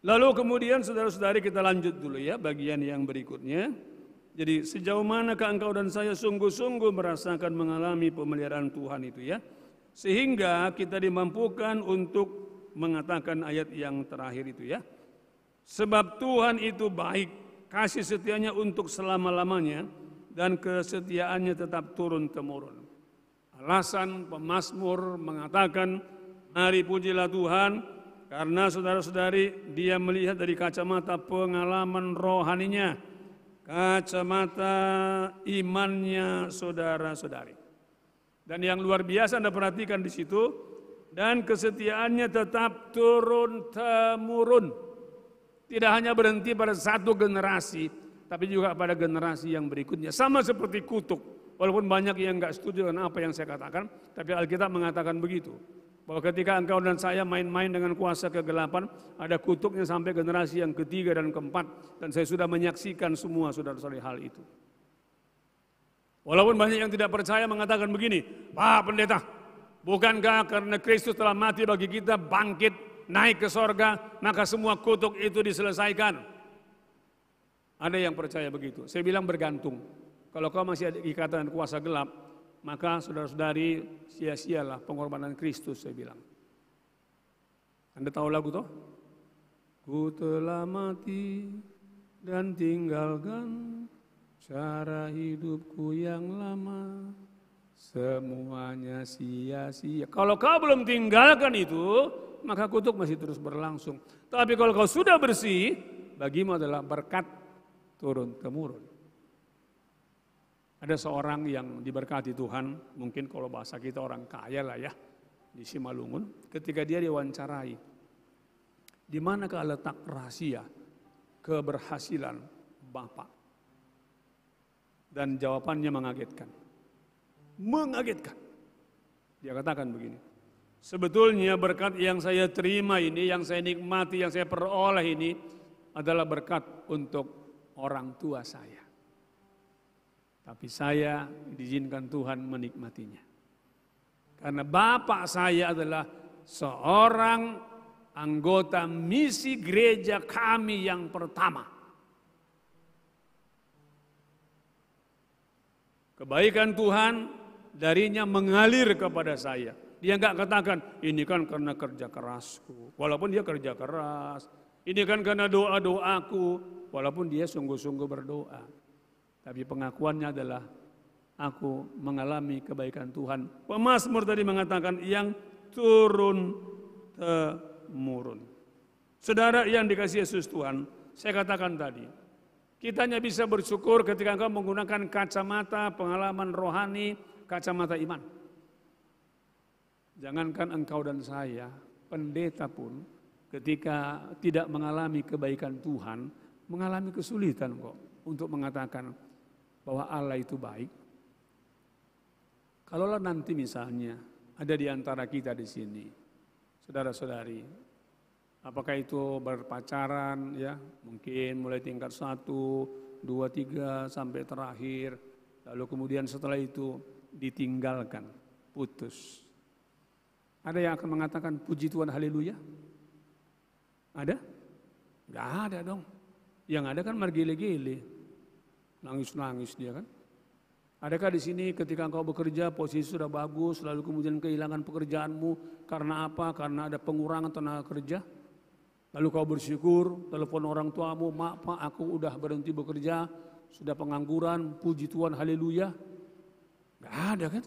Lalu kemudian saudara-saudari kita lanjut dulu ya bagian yang berikutnya. Jadi sejauh manakah engkau dan saya sungguh-sungguh merasakan mengalami pemeliharaan Tuhan itu ya. Sehingga kita dimampukan untuk mengatakan ayat yang terakhir itu ya. Sebab Tuhan itu baik, kasih setianya untuk selama-lamanya, dan kesetiaannya tetap turun-temurun. Alasan pemazmur mengatakan, mari pujilah Tuhan, karena saudara-saudari dia melihat dari kacamata pengalaman rohaninya, kacamata imannya saudara-saudari. Dan yang luar biasa Anda perhatikan di situ, dan kesetiaannya tetap turun-temurun. Tidak hanya berhenti pada satu generasi, tapi juga pada generasi yang berikutnya. Sama seperti kutuk, walaupun banyak yang enggak setuju dengan apa yang saya katakan, tapi Alkitab mengatakan begitu. Bahwa ketika engkau dan saya main-main dengan kuasa kegelapan, ada kutuknya sampai generasi yang ketiga dan keempat. Dan saya sudah menyaksikan semua saudara-saudari hal itu. Walaupun banyak yang tidak percaya mengatakan begini, Pak Pendeta, bukankah karena Kristus telah mati bagi kita, bangkit, naik ke sorga, maka semua kutuk itu diselesaikan. Ada yang percaya begitu. Saya bilang bergantung. Kalau kau masih ada ikatan kuasa gelap, maka saudara-saudari sia-sialah pengorbanan Kristus, saya bilang. Anda tahu lagu toh? Ku telah mati dan tinggalkan cara hidupku yang lama, semuanya sia-sia. Kalau kau belum tinggalkan itu, maka kutuk masih terus berlangsung. Tapi kalau kau sudah bersih, bagimu adalah berkat turun-temurun. Ada seorang yang diberkati Tuhan, mungkin kalau bahasa kita orang kaya lah ya, di Simalungun, ketika dia diwawancarai, di manakah letak rahasia keberhasilan Bapak? Dan jawabannya mengagetkan. Mengagetkan. Dia katakan begini, sebetulnya berkat yang saya terima ini, yang saya nikmati, yang saya peroleh ini adalah berkat untuk orang tua saya. Tapi saya diizinkan Tuhan menikmatinya. Karena bapak saya adalah seorang anggota misi gereja kami yang pertama. Kebaikan Tuhan darinya mengalir kepada saya. Dia enggak katakan, ini kan karena kerja kerasku. Walaupun dia kerja keras. Ini kan karena doa-doaku. Walaupun dia sungguh-sungguh berdoa. Tapi pengakuannya adalah, aku mengalami kebaikan Tuhan. Pemazmur tadi mengatakan yang turun-temurun. Saudara yang dikasihi Yesus Tuhan, saya katakan tadi, kita hanya bisa bersyukur ketika engkau menggunakan kacamata pengalaman rohani, kacamata iman. Jangankan engkau dan saya, pendeta pun ketika tidak mengalami kebaikan Tuhan, mengalami kesulitan kok untuk mengatakan bahwa Allah itu baik. Kalaulah nanti misalnya ada di antara kita di sini, saudara-saudari, apakah itu berpacaran ya, mungkin mulai tingkat 1, 2, 3 sampai terakhir, lalu kemudian setelah itu ditinggalkan, putus. Ada yang akan mengatakan puji Tuhan haleluya? Ada? Enggak ada dong. Yang ada kan margile-gile. Nangis-nangis dia kan. Adakah di sini ketika engkau bekerja posisi sudah bagus, lalu kemudian kehilangan pekerjaanmu karena apa? Karena ada pengurangan tenaga kerja. Lalu kau bersyukur, telepon orang tuamu, "Mak, Pak, aku udah berhenti bekerja, sudah pengangguran, puji Tuhan, haleluya." Gak ada kan?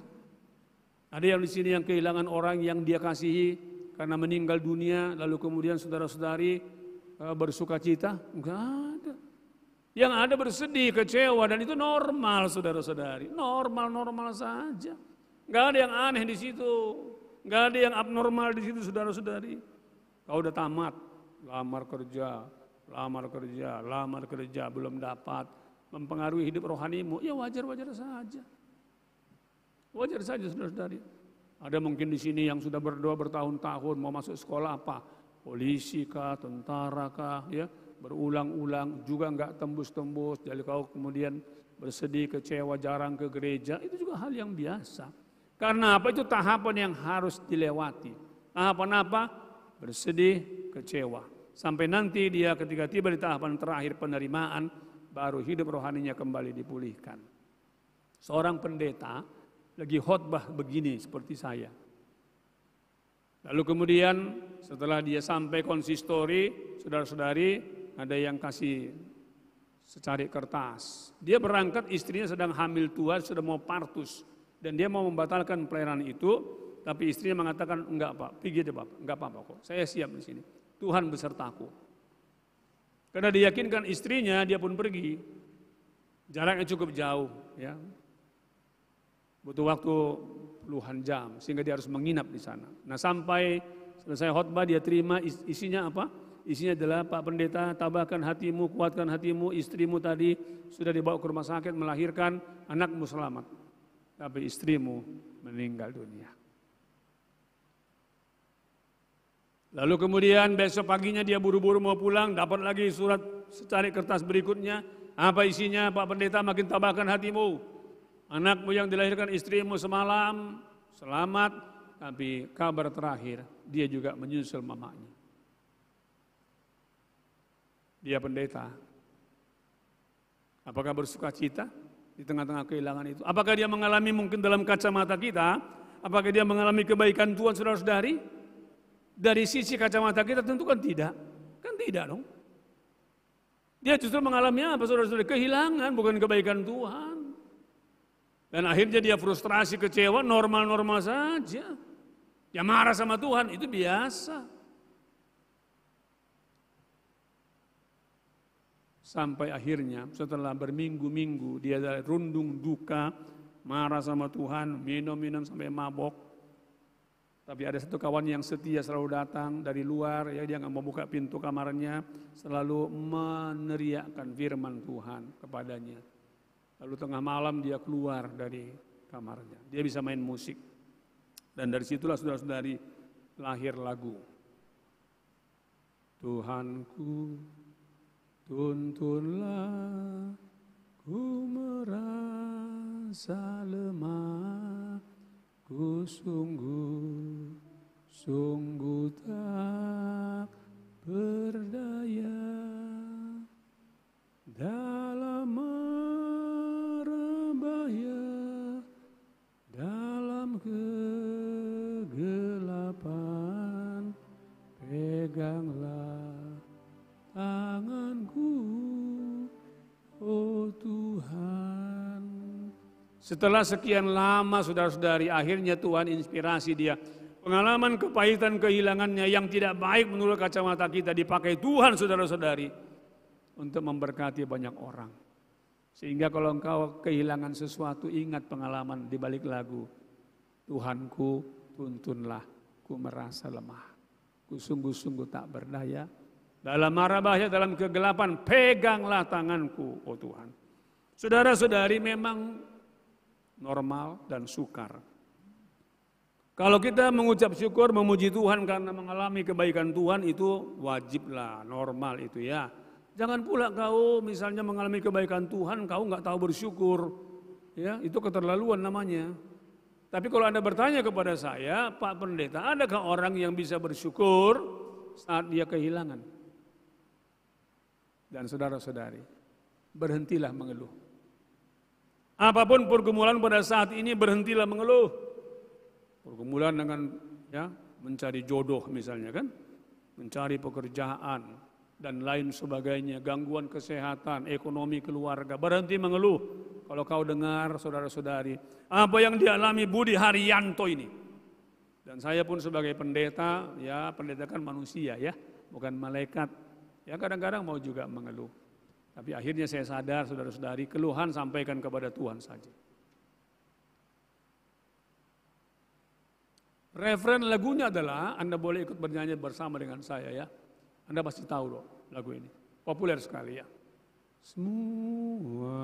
Ada yang di sini yang kehilangan orang yang dia kasihi karena meninggal dunia, lalu kemudian saudara-saudari bersuka cita? Enggak ada. Yang ada bersedih, kecewa, dan itu normal saudara-saudari. Normal-normal saja. Enggak ada yang aneh di situ. Enggak ada yang abnormal di situ saudara-saudari. Kau udah tamat, lamar kerja, belum dapat. Mempengaruhi hidup rohanimu, ya wajar-wajar saja. Wajar saja saudara-saudari. Ada mungkin di sini yang sudah berdoa bertahun-tahun mau masuk sekolah apa? Polisi kah, tentara kah, ya. Berulang-ulang juga enggak tembus-tembus, jadi kau kemudian bersedih, kecewa, jarang ke gereja, itu juga hal yang biasa. Karena apa? Itu tahapan yang harus dilewati. Tahapan apa? Bersedih, kecewa. Sampai nanti dia ketika tiba di tahapan terakhir penerimaan, baru hidup rohaninya kembali dipulihkan. Seorang pendeta lagi khotbah begini seperti saya. Lalu kemudian setelah dia sampai konsistori, saudara-saudari, ada yang kasih secari kertas. Dia berangkat, istrinya sedang hamil tua, sudah mau partus. Dan dia mau membatalkan pelayanan itu, tapi istrinya mengatakan, enggak Pak, pergi deh Pak, enggak apa-apa kok, saya siap di sini. Tuhan besertaku. Karena diyakinkan istrinya, dia pun pergi. Jaraknya cukup jauh, ya. Butuh waktu puluhan jam, sehingga dia harus menginap di sana. Nah sampai selesai khotbah dia terima, isinya apa? Isinya adalah, Pak Pendeta, tabahkan hatimu, kuatkan hatimu, istrimu tadi sudah dibawa ke rumah sakit melahirkan, anakmu selamat. Tapi istrimu meninggal dunia. Lalu kemudian besok paginya dia buru-buru mau pulang, dapat lagi surat secari kertas berikutnya. Apa isinya, Pak Pendeta, makin tabahkan hatimu. Anakmu yang dilahirkan istrimu semalam selamat, tapi kabar terakhir dia juga menyusul mamanya. Dia pendeta. Apakah bersuka cita di tengah-tengah kehilangan itu? Apakah dia mengalami mungkin dalam kacamata kita? Apakah dia mengalami kebaikan Tuhan, saudara-saudari? Dari sisi kacamata kita tentu kan tidak. Kan tidak dong. Dia justru mengalami apa, saudara-saudari? Kehilangan, bukan kebaikan Tuhan. Dan akhirnya dia frustrasi, kecewa, normal-normal saja. Dia marah sama Tuhan, itu biasa. Sampai akhirnya setelah berminggu-minggu dia rundung duka, marah sama Tuhan, minum-minum sampai mabok. Tapi ada satu kawan yang setia selalu datang dari luar, ya dia nggak mau buka pintu kamarnya, selalu meneriakkan firman Tuhan kepadanya. Lalu tengah malam dia keluar dari kamarnya, dia bisa main musik. Dan dari situlah saudara-saudari lahir lagu. Tuhanku, tuntunlah, ku merasa lemah, ku sungguh tak berdaya dalam merebaya, dalam kegelapan, peganglah tanganku, oh Tuhan. Setelah sekian lama saudara-saudari, akhirnya Tuhan inspirasi dia. Pengalaman kepahitan kehilangannya yang tidak baik menurut kacamata kita dipakai Tuhan saudara-saudari untuk memberkati banyak orang. Sehingga kalau engkau kehilangan sesuatu, ingat pengalaman di balik lagu. Tuhanku, tuntunlah, ku merasa lemah, ku sungguh-sungguh tak berdaya. Dalam mara bahaya, dalam kegelapan, peganglah tanganku, oh Tuhan. Saudara-saudari, memang normal dan sukar. Kalau kita mengucap syukur, memuji Tuhan karena mengalami kebaikan Tuhan, itu wajiblah, normal itu ya. Jangan pula kau misalnya mengalami kebaikan Tuhan, kau nggak tahu bersyukur, ya itu keterlaluan namanya. Tapi kalau Anda bertanya kepada saya, Pak Pendeta, adakah orang yang bisa bersyukur saat dia kehilangan? Dan saudara-saudari, berhentilah mengeluh. Apapun pergumulan pada saat ini, berhentilah mengeluh. Pergumulan dengan ya mencari jodoh misalnya kan, mencari pekerjaan dan lain sebagainya, gangguan kesehatan, ekonomi keluarga, berhenti mengeluh. Kalau kau dengar saudara-saudari, apa yang dialami Budi Haryanto ini. Dan saya pun sebagai pendeta, ya pendeta kan manusia ya, bukan malaikat. Ya kadang-kadang mau juga mengeluh. Tapi akhirnya saya sadar saudara-saudari, keluhan sampaikan kepada Tuhan saja. Referen lagunya adalah, Anda boleh ikut bernyanyi bersama dengan saya ya. Anda pasti tahu loh lagu ini. Populer sekali ya. Semua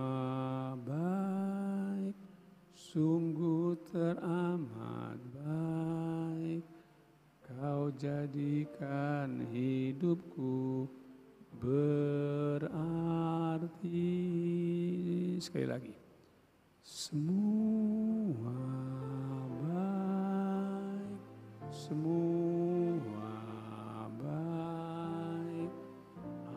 baik, sungguh teramat baik. Kau jadikan hidupku berarti. Sekali lagi. Semua baik, semua baik.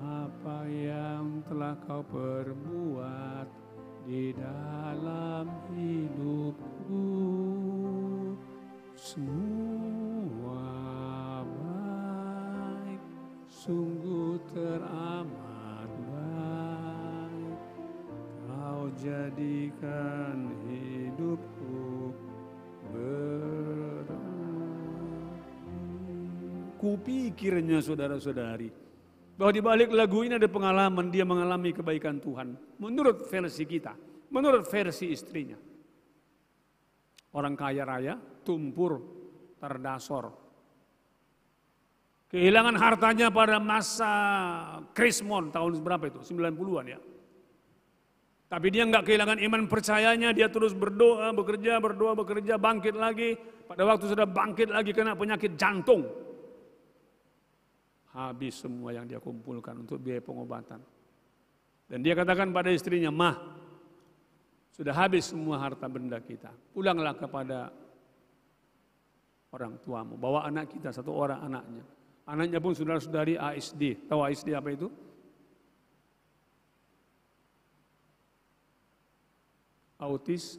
Apa yang telah kau perbuat di dalam hidupku, semua baik, sungguh teramat baik. jadikan hidupku kupikirnya saudara-saudari, bahwa di balik lagu ini ada pengalaman dia mengalami kebaikan Tuhan. Menurut versi kita, menurut versi istrinya. Orang kaya raya, tumpur, terdasor. Kehilangan hartanya pada masa Krismon tahun berapa itu? 90-an ya. Tapi dia nggak kehilangan iman percayanya, dia terus berdoa, bekerja, bangkit lagi. Pada waktu sudah bangkit lagi kena penyakit jantung. Habis semua yang dia kumpulkan untuk biaya pengobatan. Dan dia katakan pada istrinya, "Mah, sudah habis semua harta benda kita. Pulanglah kepada orang tuamu. Bawa anak kita, satu orang anaknya." Anaknya pun saudara-saudari ASD. Tahu ASD apa itu? Autis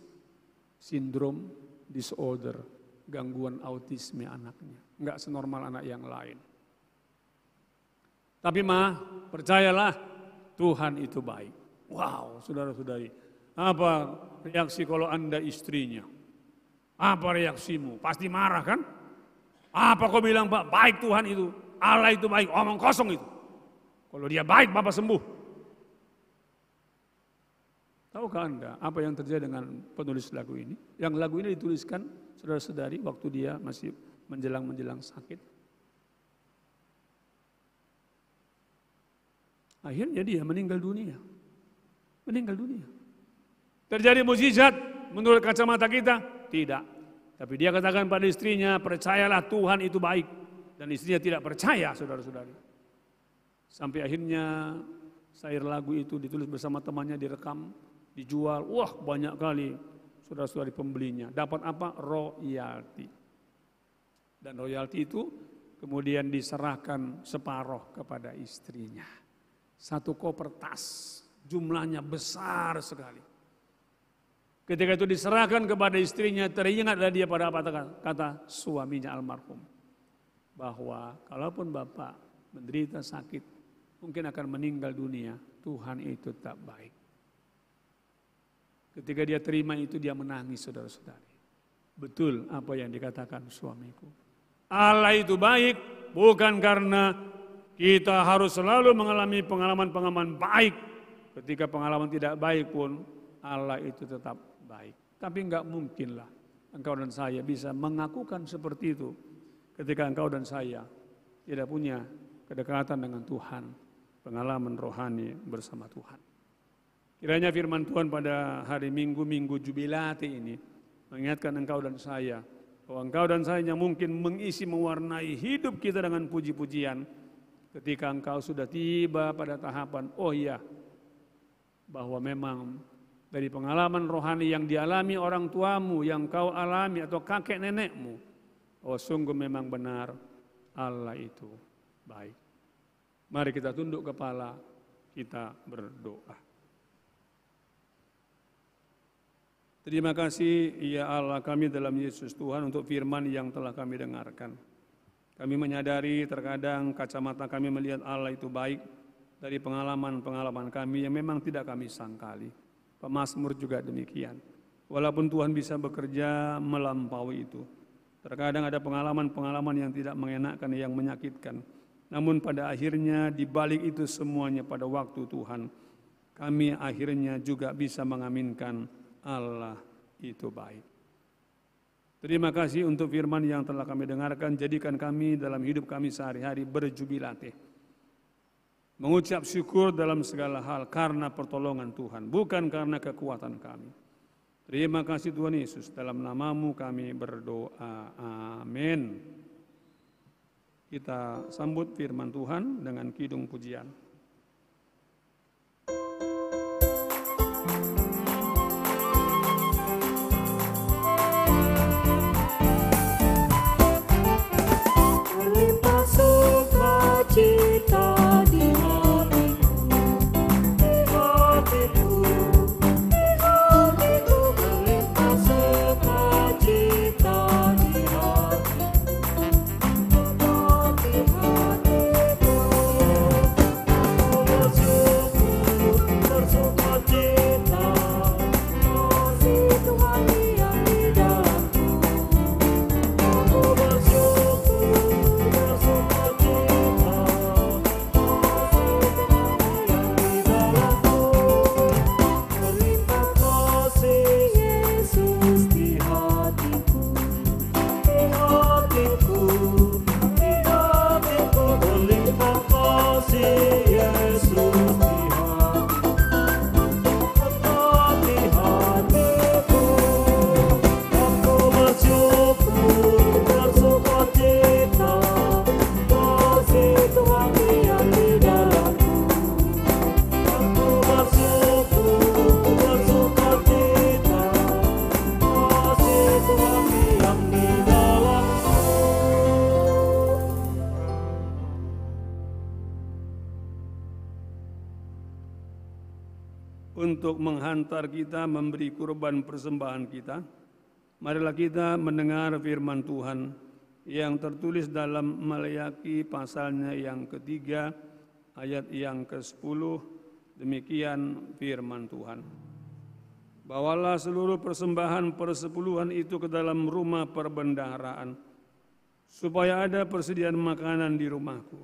Syndrome Disorder. Gangguan autisme anaknya. Enggak senormal anak yang lain. Tapi percayalah Tuhan itu baik. Wow, saudara-saudari. Apa reaksi kalau Anda istrinya? Apa reaksimu? Pasti marah kan? Apa kau bilang, Pak? Baik Tuhan itu. Allah itu baik. Omong kosong itu. Kalau dia baik, Bapak sembuh. Tahukah Anda apa yang terjadi dengan penulis lagu ini? Yang lagu ini dituliskan saudara-saudari waktu dia masih menjelang sakit. Akhirnya dia meninggal dunia. Meninggal dunia. Terjadi mukjizat menurut kacamata kita? Tidak. Tapi dia katakan pada istrinya, percayalah Tuhan itu baik. Dan istrinya tidak percaya, saudara-saudari. Sampai akhirnya syair lagu itu ditulis bersama temannya, direkam, dijual. Wah, banyak kali saudara-saudari pembelinya. Dapat apa? Royalti. Dan royalti itu kemudian diserahkan separuh kepada istrinya. 1 koper tas, jumlahnya besar sekali. Ketika itu diserahkan kepada istrinya, teringatlah dia pada apa kata suaminya almarhum. Bahwa kalaupun Bapak menderita sakit, mungkin akan meninggal dunia, Tuhan itu tak baik. Ketika dia terima itu, dia menangis, saudara-saudari. Betul apa yang dikatakan suamiku. Allah itu baik, bukan karena kita harus selalu mengalami pengalaman-pengalaman baik. Ketika pengalaman tidak baik pun, Allah itu tetap baik. Tapi enggak mungkinlah engkau dan saya bisa mengakukan seperti itu ketika engkau dan saya tidak punya kedekatan dengan Tuhan, pengalaman rohani bersama Tuhan. Kiranya firman Tuhan pada hari Minggu Jubilate ini mengingatkan engkau dan saya bahwa engkau dan saya yang mungkin mengisi, mewarnai hidup kita dengan puji-pujian. Ketika engkau sudah tiba pada tahapan, oh iya, bahwa memang dari pengalaman rohani yang dialami orang tuamu, yang kau alami atau kakek nenekmu, oh sungguh memang benar Allah itu baik. Mari kita tunduk kepala, kita berdoa. Terima kasih ya Allah kami dalam Yesus Tuhan untuk firman yang telah kami dengarkan. Kami menyadari terkadang kacamata kami melihat Allah itu baik dari pengalaman-pengalaman kami yang memang tidak kami sangkali. Pemazmur juga demikian. Walaupun Tuhan bisa bekerja melampaui itu. Terkadang ada pengalaman-pengalaman yang tidak mengenakkan, yang menyakitkan. Namun pada akhirnya di balik itu semuanya pada waktu Tuhan, kami akhirnya juga bisa mengaminkan Allah itu baik. Terima kasih untuk firman yang telah kami dengarkan. Jadikan kami dalam hidup kami sehari-hari berjubilate. Mengucap syukur dalam segala hal karena pertolongan Tuhan, bukan karena kekuatan kami. Terima kasih Tuhan Yesus, dalam nama-Mu kami berdoa. Amin. Kita sambut firman Tuhan dengan kidung pujian. untuk menghantar kita memberi kurban persembahan kita, marilah kita mendengar firman Tuhan yang tertulis dalam Maleakhi pasalnya yang ketiga, ayat yang ke-10. Demikian firman Tuhan. Bawalah seluruh persembahan persepuluhan itu ke dalam rumah perbendaharaan, supaya ada persediaan makanan di rumahku.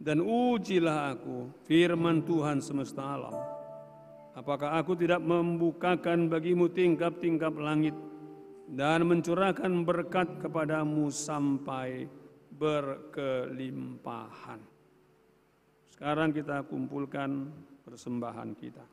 Dan ujilah aku, firman Tuhan semesta alam, apakah aku tidak membukakan bagimu tingkap-tingkap langit dan mencurahkan berkat kepadamu sampai berkelimpahan. Sekarang kita kumpulkan persembahan kita.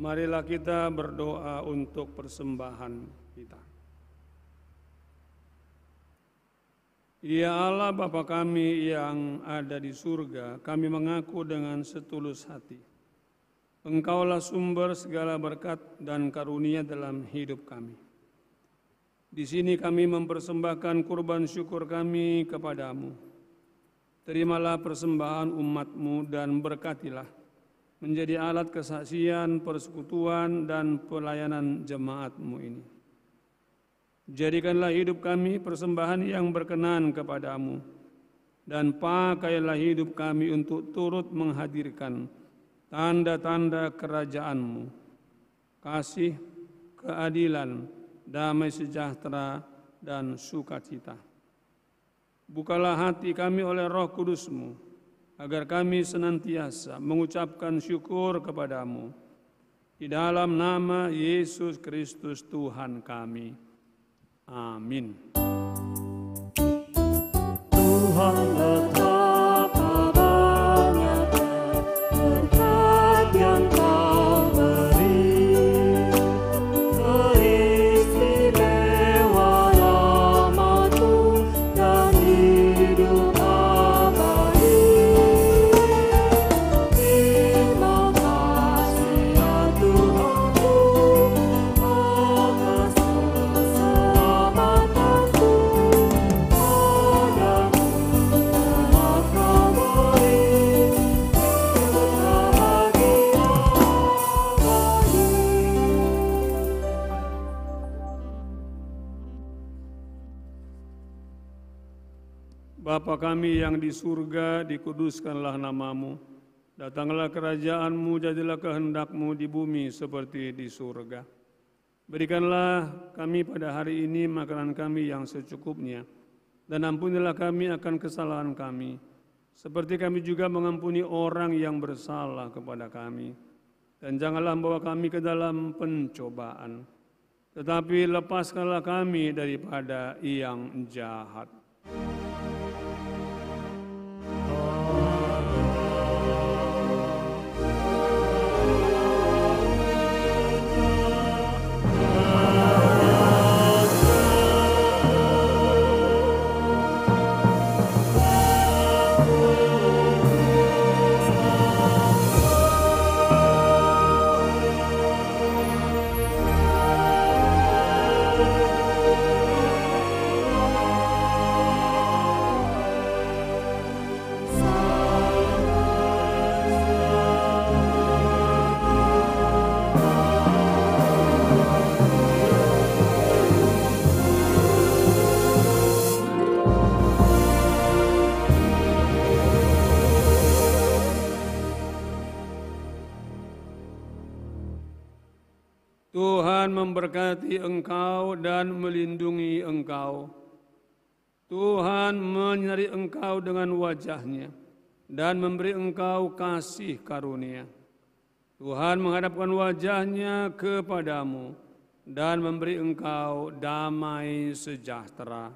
Marilah kita berdoa untuk persembahan kita. Ya Allah Bapa kami yang ada di surga, kami mengaku dengan setulus hati, Engkaulah sumber segala berkat dan karunia dalam hidup kami. Di sini kami mempersembahkan kurban syukur kami kepadamu. Terimalah persembahan umat-Mu dan berkatilah menjadi alat kesaksian, persekutuan, dan pelayanan jemaat-Mu ini. Jadikanlah hidup kami persembahan yang berkenan kepadamu, dan pakailah hidup kami untuk turut menghadirkan tanda-tanda kerajaan-Mu, kasih, keadilan, damai sejahtera, dan sukacita. Bukalah hati kami oleh Roh Kudus-Mu, agar kami senantiasa mengucapkan syukur kepadamu. Di dalam nama Yesus Kristus Tuhan kami. Amin. Tuhan betapa banyaknya berkat yang Kau beri, teristimewa rahmat-Mu dan hidup abadi. Terima kasih ya Tuhanku atas keselamatan-Ku. Padamu telah Kau beri kebahagiaan abadi. Bapa kami yang di surga, dikuduskanlah nama-Mu. Datanglah kerajaan-Mu, jadilah kehendak-Mu di bumi seperti di surga. Berikanlah kami pada hari ini makanan kami yang secukupnya, dan ampunilah kami akan kesalahan kami, seperti kami juga mengampuni orang yang bersalah kepada kami. Dan janganlah membawa kami ke dalam pencobaan, tetapi lepaskanlah kami daripada yang jahat. Tuhan memberkati engkau dan melindungi engkau. Tuhan menyinari engkau dengan wajah-Nya dan memberi engkau kasih karunia. Tuhan menghadapkan wajah-Nya kepadamu dan memberi engkau damai sejahtera.